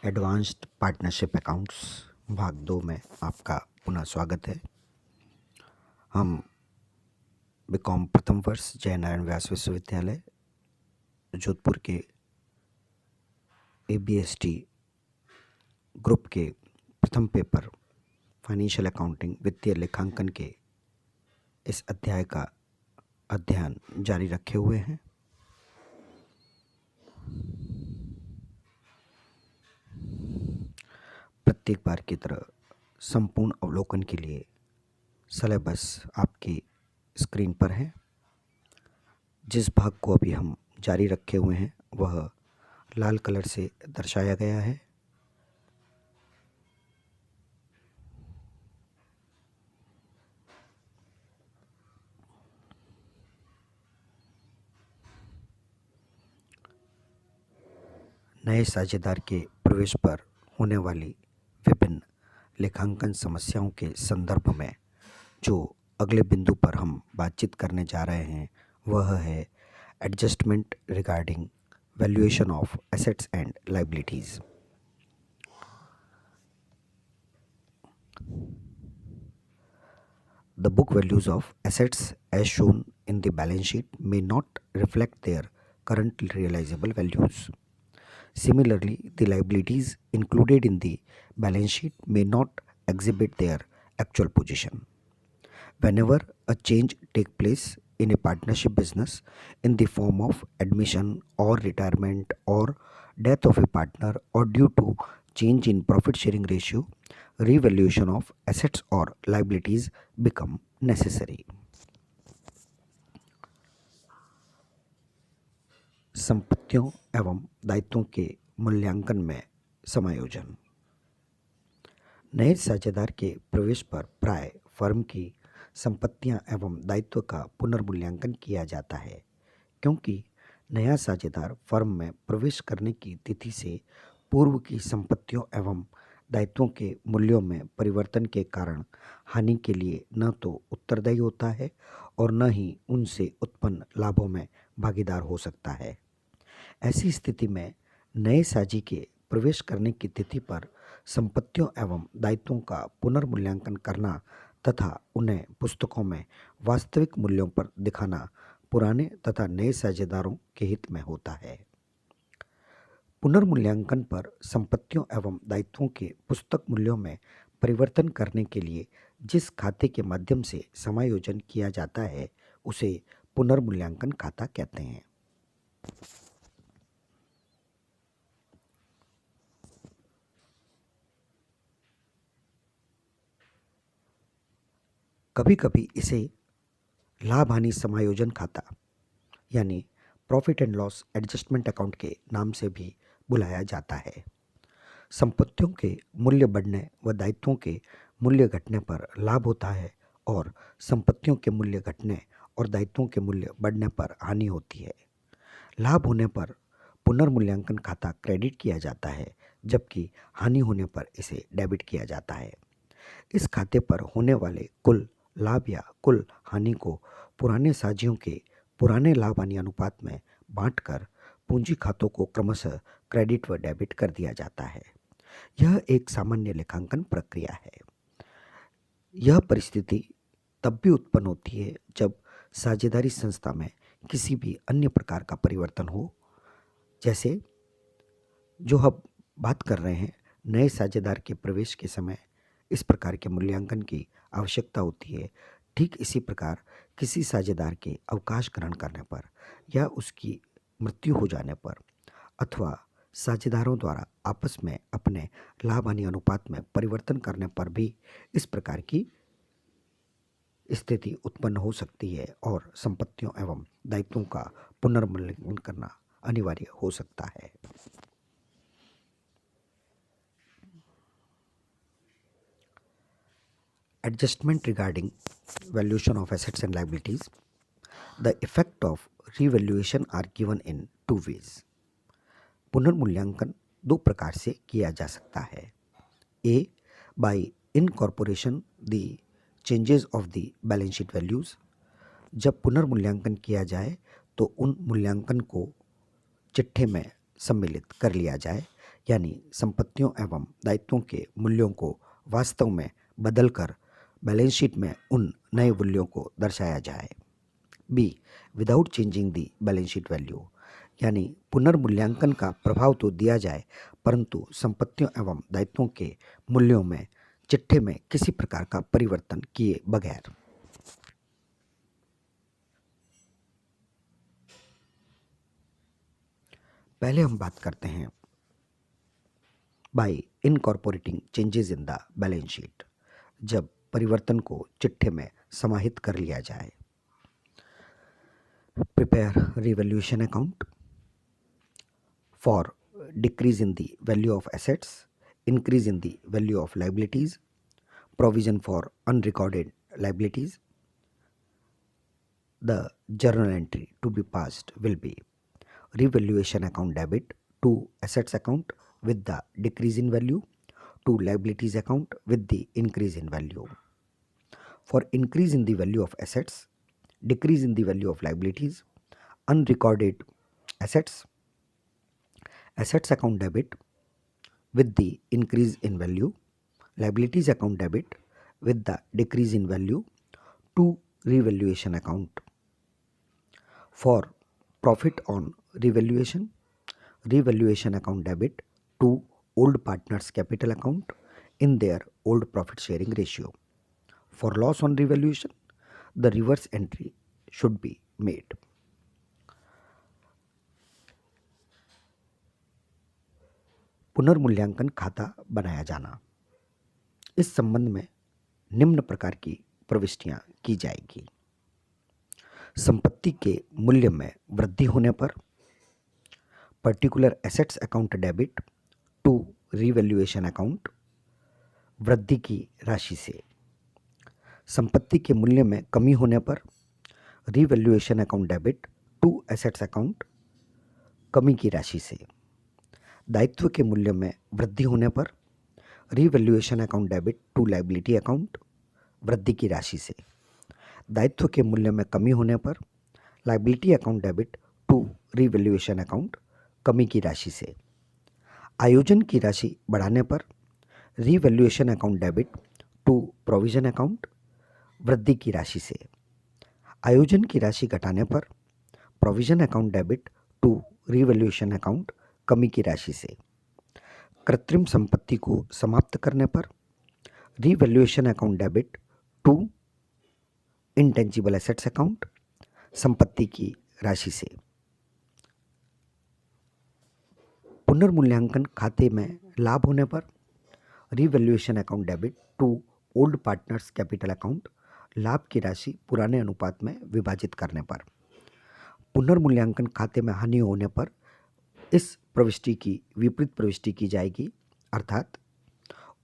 Advanced partnership accounts भाग 2 में आपका पुनः स्वागत है। हम बीकॉम प्रथम वर्ष जय नारायण व्यास विश्वविद्यालय जोधपुर के ABST ग्रुप के प्रथम पेपर फाइनेंशियल अकाउंटिंग वित्तीय लेखांकन के इस अध्याय का अध्ययन जारी रखे हुए हैं। प्रत्येक बार की तरह संपूर्ण अवलोकन के लिए सिलेबस आपकी स्क्रीन पर है। जिस भाग को अभी हम जारी रखे हुए हैं वह लाल कलर से दर्शाया गया है। नए साझेदार के प्रवेश पर होने वाली विभिन्न लेखांकन समस्याओं के संदर्भ में जो अगले बिंदु पर हम बातचीत करने जा रहे हैं वह है adjustment regarding valuation of assets and liabilities. The book values of assets as shown in the balance sheet may not reflect their current realizable values. Similarly, the liabilities included in the balance sheet may not exhibit their actual position. Whenever a change takes place in a partnership business in the form of admission or retirement or death of a partner or due to change in profit sharing ratio, revaluation of assets or liabilities become necessary. संपत्तियों एवं दायित्वों के मूल्यांकन में समायोजन। नए साझेदार के प्रवेश पर प्राय फर्म की संपत्तियां एवं दायित्व का पुनर्मूल्यांकन किया जाता है, क्योंकि नया साझेदार फर्म में प्रवेश करने की तिथि से पूर्व की संपत्तियों एवं दायित्वों के मूल्यों में परिवर्तन के कारण हानि के लिए न तो उत्तरदायी होता है और न ही उनसे उत्पन्न लाभों में भागीदार हो सकता है। ऐसी स्थिति में नए साझी के प्रवेश करने की तिथि पर संपत्तियों एवं दायित्वों का पुनर्मूल्यांकन करना तथा उन्हें पुस्तकों में वास्तविक मूल्यों पर दिखाना पुराने तथा नए साझेदारों के हित में होता है। पुनर्मूल्यांकन पर संपत्तियों एवं दायित्वों के पुस्तक मूल्यों में परिवर्तन करने के लिए जिस खाते के माध्यम से समायोजन किया जाता है उसे पुनर्मूल्यांकन खाता कहते हैं। कभी कभी इसे लाभ हानि समायोजन खाता यानी profit and loss adjustment account के नाम से भी बुलाया जाता है। संपत्तियों के मूल्य बढ़ने व दायित्वों के मूल्य घटने पर लाभ होता है और संपत्तियों के मूल्य घटने और दायित्वों के मूल्य बढ़ने पर हानि होती है। लाभ होने पर पुनर्मूल्यांकन खाता क्रेडिट किया जाता है, जबकि हानि होने पर इसे डेबिट किया जाता है। इस खाते पर होने वाले कुल लाभ या कुल हानि को पुराने साझियों के पुराने लाभ हानि अनुपात में बांटकर पूंजी खातों को क्रमशः क्रेडिट व डेबिट कर दिया जाता है। यह एक सामान्य लेखांकन प्रक्रिया है। यह परिस्थिति तब भी उत्पन्न होती है जब साझेदारी संस्था में किसी भी अन्य प्रकार का परिवर्तन हो, जैसे जो हम बात कर रहे हैं नए साझेदार के प्रवेश के समय इस प्रकार के मूल्यांकन की आवश्यकता होती है। ठीक इसी प्रकार किसी साझेदार के अवकाश ग्रहण करने पर या उसकी मृत्यु हो जाने पर अथवा साझेदारों द्वारा आपस में अपने लाभ हानि अनुपात में परिवर्तन करने पर भी इस प्रकार की स्थिति उत्पन्न हो सकती है और संपत्तियों एवं दायित्वों का पुनर्मूल्यांकन करना अनिवार्य हो सकता है। Adjustment regarding valuation of assets and liabilities. The effect of revaluation are given in two ways. पुनर्मूल्यांकन दो प्रकार से किया जा सकता है। A, by incorporation the changes of the balance sheet values. जब पुनर्मूल्यांकन किया जाए तो उन मूल्यांकन को चिट्ठे में सम्मिलित कर लिया जाए, यानी संपत्तियों एवं दायित्वों के मूल्यों को वास्तव में बदलकर बैलेंस शीट में उन नए मूल्यों को दर्शाया जाए। B, without changing the balance sheet value, यानी पुनर्मूल्यांकन का प्रभाव तो दिया जाए परंतु संपत्तियों एवं दायित्वों के मूल्यों में चिट्ठे में किसी प्रकार का परिवर्तन किए बगैर। पहले हम बात करते हैं bye incorporating changes in the balance sheet, जब परिवर्तन को चिट्ठे में समाहित कर लिया जाए। Prepare revaluation account for decrease in the value of assets, increase in the value of liabilities, provision for unrecorded liabilities. The journal entry to be passed will be revaluation account debit to assets account with the decrease in value to liabilities account with the increase in value. For increase in the value of assets, decrease in the value of liabilities, unrecorded assets, assets account debit with the increase in value, liabilities account debit with the decrease in value to revaluation account. For profit on revaluation, revaluation account debit to old partners capital account in their old profit sharing ratio. For loss on revaluation, the reverse entry should be made. पुनर्मूल्यांकन खाता बनाया जाना। इस संबंध में निम्न प्रकार की प्रविष्टियां की जाएगी। संपत्ति के मूल्य में वृद्धि होने पर particular assets account debit to revaluation account वृद्धि की राशि से। संपत्ति के मूल्य में कमी होने पर revaluation account debit to assets account कमी की राशि से। दायित्व के मूल्य में वृद्धि होने पर revaluation account debit to liability account वृद्धि की राशि से। दायित्व के मूल्य में कमी होने पर liability account debit to revaluation account कमी की राशि से। आयोजन की राशि बढ़ाने पर revaluation account debit to provision account वृद्धि की राशि से। आयोजन की राशि घटाने पर provision account debit to revaluation account कमी की राशि से। कृत्रिम संपत्ति को समाप्त करने पर revaluation account debit to intangible assets account संपत्ति की राशि से। पुनर्मूल्यांकन खाते में लाभ होने पर revaluation account debit to old partners capital account लाभ की राशि पुराने अनुपात में विभाजित करने पर। पुनर्मूल्यांकन खाते में हानि होने पर इस प्रविष्टि की विपरीत प्रविष्टि की जाएगी, अर्थात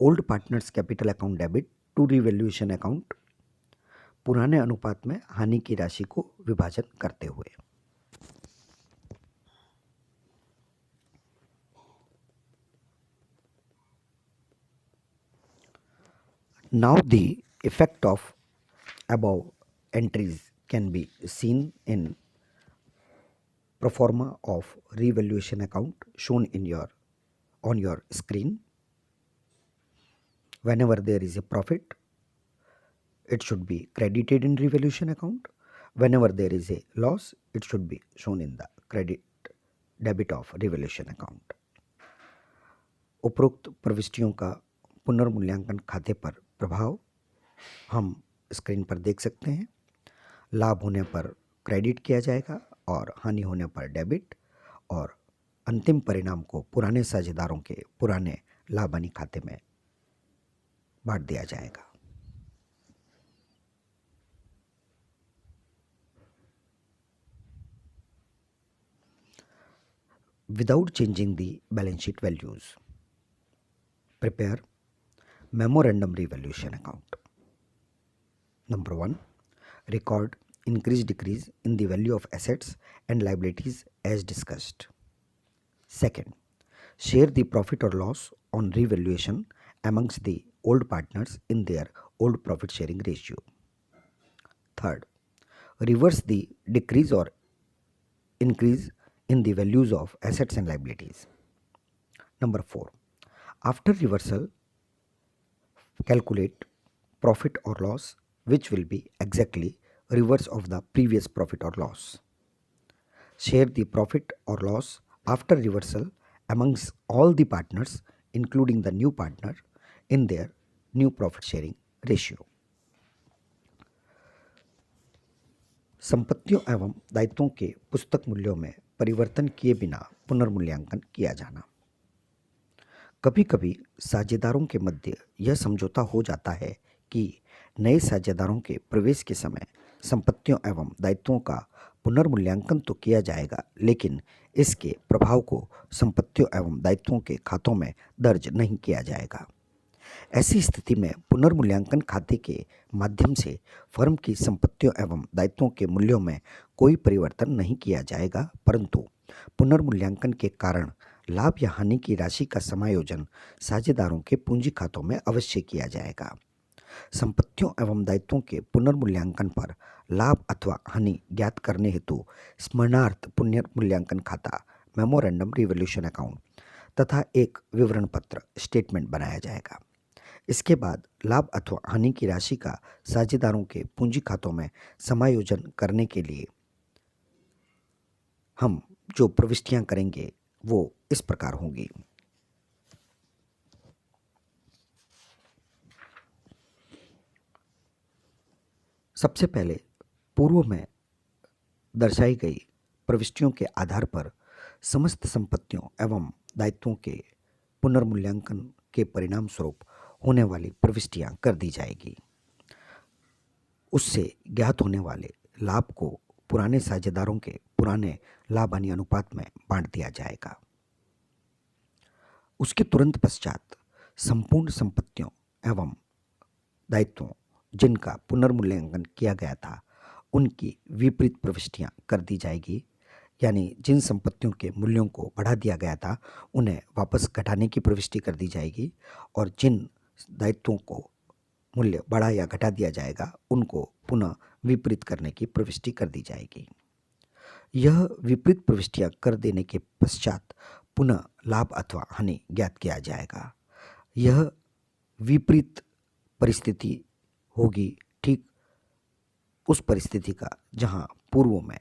old partners capital account debit to revaluation account पुराने अनुपात में हानि की राशि को विभाजन करते हुए। Now the effect of above entries can be seen in pro forma of revaluation account shown on your screen. Whenever there is a profit, it should be credited in revaluation account. Whenever there is a loss, it should be shown in the debit of revaluation account. उपरोक्त प्रविष्टियों का पुनर्मूल्यांकन खाते पर प्रभाव हम screen पर देख सकते हैं। लाभ होने पर क्रेडिट किया जाएगा और हानि होने पर डेबिट, और अंतिम परिणाम को पुराने साझेदारों के पुराने लाभ हानि खाते में बांट दिया जाएगा। Without changing the balance sheet values, prepare memorandum revaluation account. Number 1, record increase decrease in the value of assets and liabilities as discussed. Second, share the profit or loss on revaluation amongst the old partners in their old profit sharing ratio. Third, reverse the decrease or increase in the values of assets and liabilities. Number 4. After reversal, calculate profit or loss, which will be exactly reverse of the previous profit or loss. Share the profit or loss after reversal amongst all the partners, including the new partner, in their new profit sharing ratio. संपत्तियों एवं दायित्वों के पुस्तक मूल्यों में परिवर्तन किए बिना पुनर्मूल्यांकन किया जाना। कभी कभी साझेदारों के मध्य यह समझौता हो जाता है कि नए साझेदारों के प्रवेश के समय संपत्तियों एवं दायित्वों का पुनर्मूल्यांकन तो किया जाएगा, लेकिन इसके प्रभाव को संपत्तियों एवं दायित्वों के खातों में दर्ज नहीं किया जाएगा। ऐसी स्थिति में पुनर्मूल्यांकन खाते के माध्यम से फर्म की संपत्तियों एवं दायित्वों के मूल्यों में कोई परिवर्तन नहीं किया जाएगा, परंतु पुनर्मूल्यांकन के कारण लाभ या हानि की राशि का समायोजन साझेदारों के पूंजी खातों में अवश्य किया जाएगा। संपत्तियों एवं दायित्वों के पुनर्मूल्यांकन पर लाभ अथवा हानि ज्ञात करने हेतु स्मरणार्थ पुनर्मूल्यांकन खाता, मेमोरेंडम रिवोल्यूशन अकाउंट तथा एक विवरण पत्र स्टेटमेंट बनाया जाएगा। इसके बाद लाभ अथवा हानि की राशि का साझेदारों के पूंजी खातों में समायोजन करने के लिए हम जो प्रविष्टियां करेंगे वो इस प्रकार होंगी। सबसे पहले पूर्व में दर्शाई गई प्रविष्टियों के आधार पर समस्त संपत्तियों एवं दायित्वों के पुनर्मूल्यांकन के परिणाम स्वरूप होने वाली प्रविष्टियां कर दी जाएगी। उससे ज्ञात होने वाले लाभ को पुराने साझेदारों के पुराने लाभ हानि अनुपात में बांट दिया जाएगा। उसके तुरंत पश्चात संपूर्ण संपत्तियों एवं दायित्वों जिनका पुनर्मूल्यांकन किया गया था उनकी विपरीत प्रविष्टियां कर दी जाएगी, यानी जिन संपत्तियों के मूल्यों को बढ़ा दिया गया था उन्हें वापस घटाने की प्रविष्टि कर दी जाएगी, और जिन दायित्वों को मूल्य बढ़ा या घटा दिया जाएगा उनको पुनः विपरीत करने की प्रविष्टि कर दी जाएगी। यह विपरीत प्रविष्टियां कर देने के पश्चात पुनः लाभ अथवा हानि ज्ञात किया जाएगा। यह विपरीत परिस्थिति होगी ठीक उस परिस्थिति का जहां पूर्व में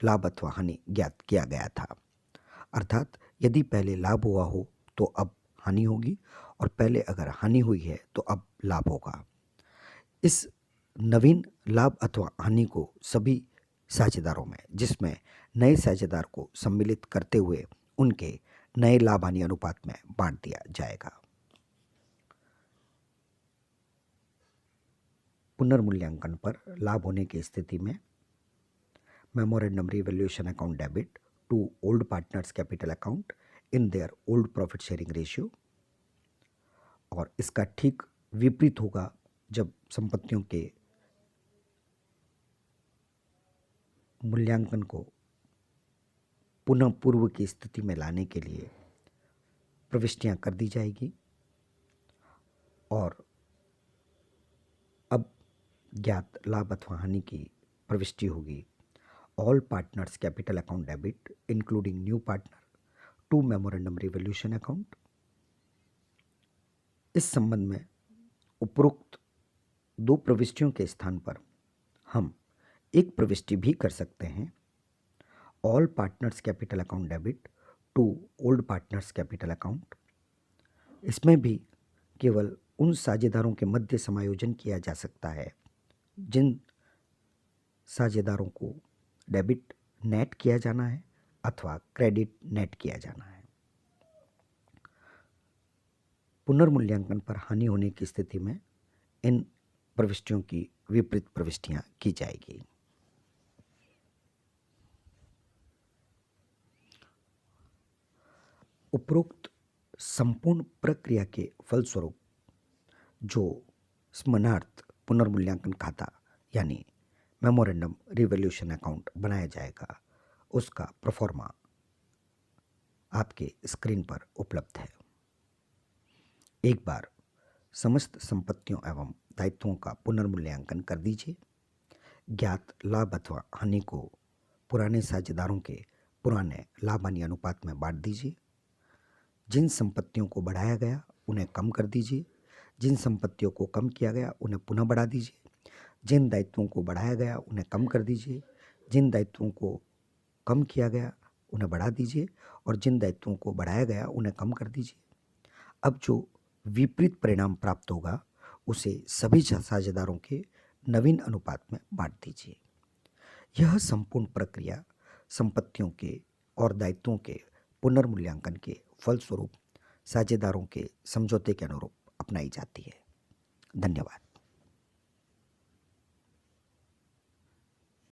लाभ अथवा हानि ज्ञात किया गया था। अर्थात यदि पहले लाभ हुआ हो तो अब हानि होगी, और पहले अगर हानि हुई है तो अब लाभ होगा। इस नवीन लाभ अथवा हानि को सभी साझेदारों में, जिसमें नए साझेदार को सम्मिलित करते हुए उनके नए लाभ हानि अनुपात में बांट दिया जाएगा। पुनर्मूल्यांकन पर लाभ होने की स्थिति में memorandum revaluation account debit to old partners capital account in their old profit sharing ratio, और इसका ठीक विपरीत होगा जब संपत्तियों के मूल्यांकन को पुनः पूर्व की स्थिति में लाने के लिए प्रविष्टियां कर दी जाएगी, और अब ज्ञात लाभ अथवा हानि की प्रविष्टि होगी all partners capital account debit including new partner to memorandum revolution account. इस संबंध में उपरोक्त दो प्रविष्टियों के स्थान पर हम एक प्रविष्टि भी कर सकते हैं, all partners capital account debit to old partners capital account. इसमें भी केवल उन साझेदारों के मध्य समायोजन किया जा सकता है जिन साझेदारों को डेबिट नेट किया जाना है अथवा क्रेडिट नेट किया जाना है। पुनर्मूल्यांकन पर हानि होने की स्थिति में इन प्रविष्टियों की विपरीत प्रविष्टियां की जाएगी। उपरोक्त संपूर्ण प्रक्रिया के फलस्वरूप जो स्मरणार्थ पुनर्मूल्यांकन खाता यानी मेमोरेंडम रिवैल्यूएशन अकाउंट बनाया जाएगा, उसका प्रोफॉर्मा आपके स्क्रीन पर उपलब्ध है। एक बार समस्त संपत्तियों एवं दायित्वों का पुनर्मूल्यांकन कर दीजिए। ज्ञात लाभ अथवा हानि को पुराने साझेदारों के पुराने लाभ हानि अनुपात में बांट दीजिए। जिन संपत्तियों को बढ़ाया गया उन्हें कम कर दीजिए, जिन संपत्तियों को कम किया गया उन्हें पुनः बढ़ा दीजिए, जिन दायित्वों को बढ़ाया गया उन्हें कम कर दीजिए, जिन दायित्वों को कम किया गया उन्हें बढ़ा दीजिए और जिन दायित्वों को बढ़ाया गया उन्हें कम कर दीजिए। अब जो विपरीत परिणाम प्राप्त होगा उसे सभी साझेदारों के नवीन अनुपात में बांट दीजिए। यह संपूर्ण प्रक्रिया संपत्तियों के और दायित्वों के पुनर्मूल्यांकन के फलस्वरूप साझेदारों के समझौते के अनुरूप अपनाई जाती है। धन्यवाद।